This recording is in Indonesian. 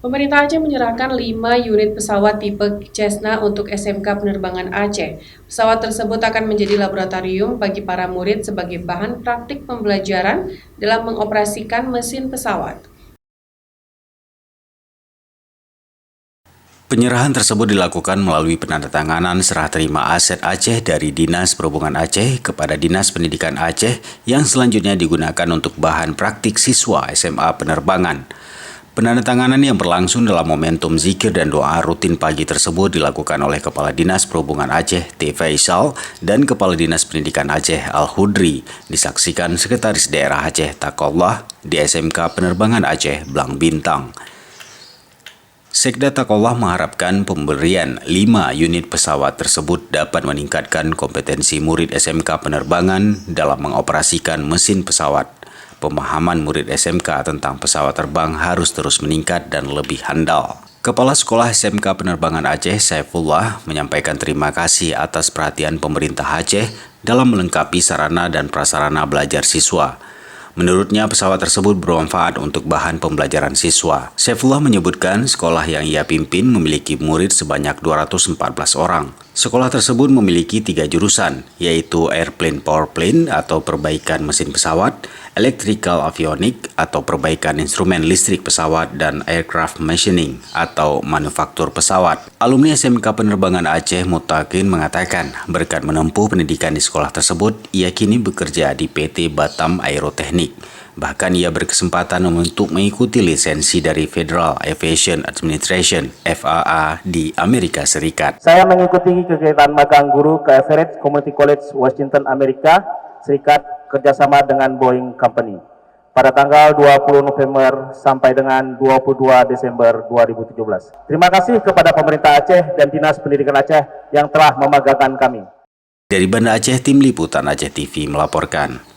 Pemerintah Aceh menyerahkan 5 unit pesawat tipe Cessna untuk SMK Penerbangan Aceh. Pesawat tersebut akan menjadi laboratorium bagi para murid sebagai bahan praktik pembelajaran dalam mengoperasikan mesin pesawat. Penyerahan tersebut dilakukan melalui penandatanganan serah terima aset Aceh dari Dinas Perhubungan Aceh kepada Dinas Pendidikan Aceh yang selanjutnya digunakan untuk bahan praktik siswa SMA penerbangan. Penandatanganan yang berlangsung dalam momentum zikir dan doa rutin pagi tersebut dilakukan oleh Kepala Dinas Perhubungan Aceh T. Faisal dan Kepala Dinas Pendidikan Aceh Al-Hudri, disaksikan Sekretaris Daerah Aceh Takollah di SMK Penerbangan Aceh Blang Bintang. Sekda Takollah mengharapkan pemberian 5 unit pesawat tersebut dapat meningkatkan kompetensi murid SMK penerbangan dalam mengoperasikan mesin pesawat. Pemahaman murid SMK tentang pesawat terbang harus terus meningkat dan lebih handal. Kepala Sekolah SMK Penerbangan Aceh Saifullah menyampaikan terima kasih atas perhatian pemerintah Aceh dalam melengkapi sarana dan prasarana belajar siswa. Menurutnya, pesawat tersebut bermanfaat untuk bahan pembelajaran siswa. Saifullah menyebutkan sekolah yang ia pimpin memiliki murid sebanyak 214 orang. Sekolah tersebut memiliki 3 jurusan, yaitu Airplane Powerplane atau perbaikan mesin pesawat, Electrical Avionics atau perbaikan instrumen listrik pesawat, dan Aircraft Machining atau manufaktur pesawat. Alumni SMK Penerbangan Aceh Mutakin mengatakan, berkat menempuh pendidikan di sekolah tersebut, ia kini bekerja di PT Batam Aeroteknik. Bahkan ia berkesempatan untuk mengikuti lisensi dari Federal Aviation Administration (FAA) di Amerika Serikat. Saya mengikuti kegiatan magang guru ke Everett Community College, Washington, Amerika Serikat kerjasama dengan Boeing Company pada tanggal 20 November sampai dengan 22 Desember 2017. Terima kasih kepada pemerintah Aceh dan Dinas Pendidikan Aceh yang telah memagangkan kami. Dari Banda Aceh, Tim Liputan Aceh TV melaporkan.